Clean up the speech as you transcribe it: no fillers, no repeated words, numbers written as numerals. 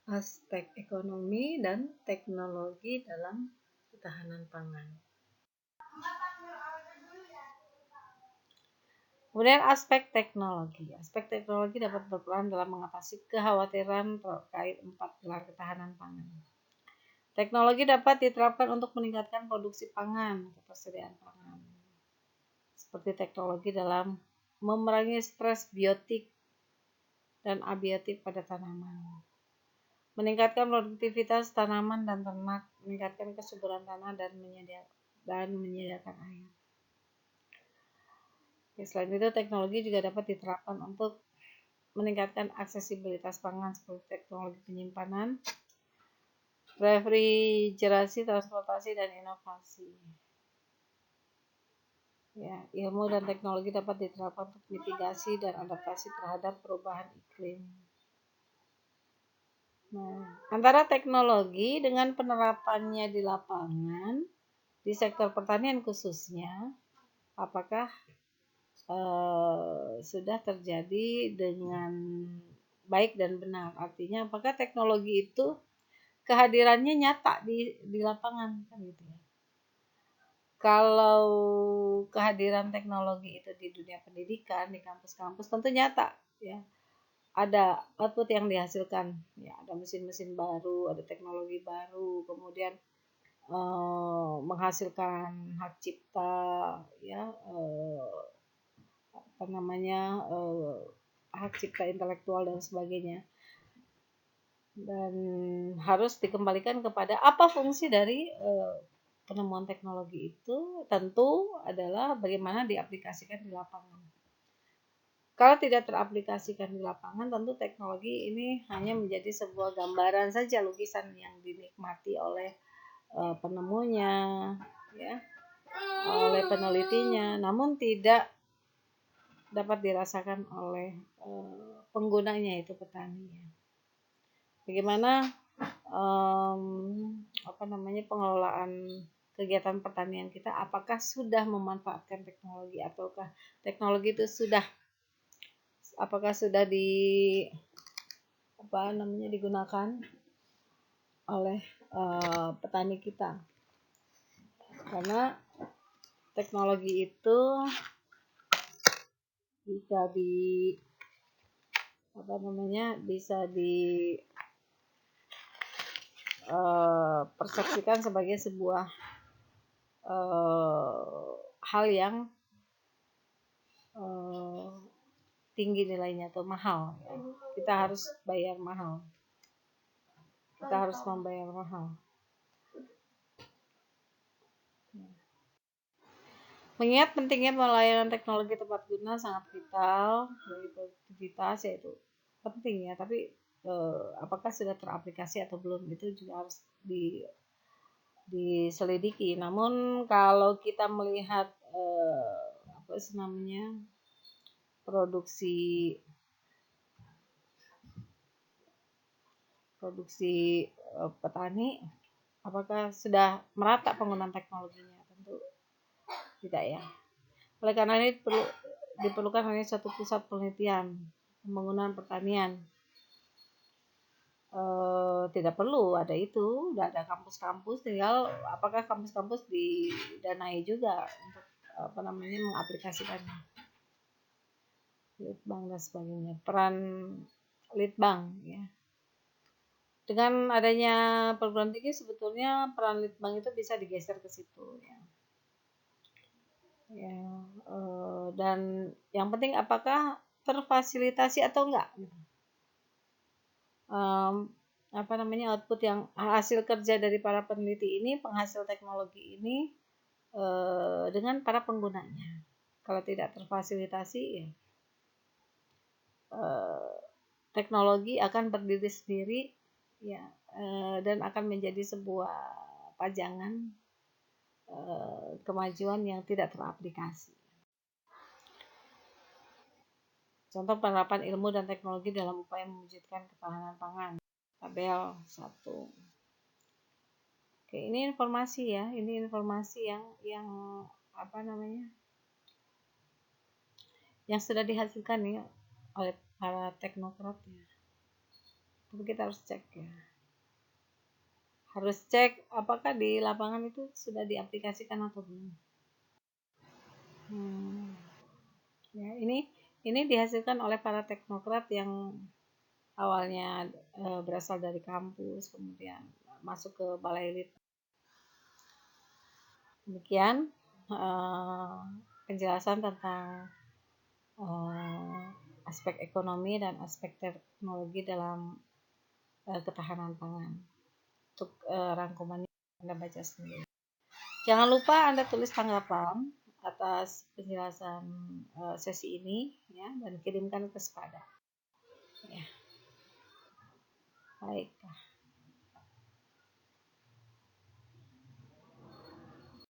aspek ekonomi dan teknologi dalam ketahanan pangan. Kemudian aspek teknologi. Aspek teknologi dapat berperan dalam mengatasi kekhawatiran terkait 4 pilar ketahanan pangan. Teknologi dapat diterapkan untuk meningkatkan produksi pangan, ketersediaan pangan. Seperti teknologi dalam memerangi stres biotik dan abiotik pada tanaman. Meningkatkan produktivitas tanaman dan ternak, meningkatkan kesuburan tanah dan menyediakan air. Selain itu, teknologi juga dapat diterapkan untuk meningkatkan aksesibilitas pangan seperti teknologi penyimpanan, refrigerasi, transportasi, dan inovasi. Ilmu dan teknologi dapat diterapkan untuk mitigasi dan adaptasi terhadap perubahan iklim. Antara teknologi dengan penerapannya di lapangan, di sektor pertanian khususnya, apakah sudah terjadi dengan baik dan benar? Artinya, apakah teknologi itu kehadirannya nyata di lapangan, kan gitu ya? Kalau kehadiran teknologi itu di dunia pendidikan, di kampus-kampus, tentu nyata, ya. Ada output yang dihasilkan, ya, ada mesin-mesin baru, ada teknologi baru, kemudian menghasilkan hak cipta, ya, hak cipta intelektual dan sebagainya. Dan harus dikembalikan kepada apa fungsi dari penemuan teknologi itu, tentu adalah bagaimana diaplikasikan di lapangan. Kalau tidak teraplikasikan di lapangan, tentu teknologi ini hanya menjadi sebuah gambaran saja, lukisan yang dinikmati oleh penemunya, ya, oleh penelitinya, namun tidak dapat dirasakan oleh penggunanya, yaitu petani. Bagaimana pengelolaan kegiatan pertanian kita? Apakah sudah memanfaatkan teknologi, ataukah teknologi itu sudah digunakan oleh petani kita? Karena teknologi itu bisa persepsikan sebagai sebuah hal yang tinggi nilainya atau mahal. Kita harus bayar mahal. Kita harus membayar mahal. Mengingat pentingnya pelayanan teknologi tepat guna sangat vital bagi produktivitas, yaitu penting ya, tapi apakah sudah teraplikasi atau belum, itu juga harus diselidiki. Namun kalau kita melihat produksi petani, apakah sudah merata penggunaan teknologinya? Tentu tidak ya. Oleh karena ini diperlukan hanya satu pusat penelitian pembangunan pertanian. Tidak perlu ada itu, udah ada kampus-kampus, tinggal apakah kampus-kampus didanai juga untuk mengaplikasikannya. Litbang dan sebagainya, peran litbang, ya. Dengan adanya perguruan tinggi, sebetulnya peran litbang itu bisa digeser ke situ, ya. Dan yang penting apakah terfasilitasi atau enggak, gitu. Output yang hasil kerja dari para peneliti ini, penghasil teknologi ini, dengan para penggunanya. Kalau tidak terfasilitasi, ya, teknologi akan berdiri sendiri, ya, dan akan menjadi sebuah pajangan kemajuan yang tidak teraplikasi. Contoh penerapan ilmu dan teknologi dalam upaya mewujudkan ketahanan pangan. Tabel 1. Oke, ini informasi ya. Ini informasi yang sudah dihasilkan ya oleh para teknokrat ya. Tapi kita harus cek ya. Harus cek apakah di lapangan itu sudah diaplikasikan atau belum. Hmm. Ya, ini dihasilkan oleh para teknokrat yang awalnya berasal dari kampus, kemudian masuk ke balai elit. Demikian penjelasan tentang aspek ekonomi dan aspek teknologi dalam ketahanan pangan. Untuk rangkumannya Anda baca sendiri. Jangan lupa Anda tulis tanggapan atas penjelasan sesi ini ya, dan kirimkan ke Spada. Ya. Baik.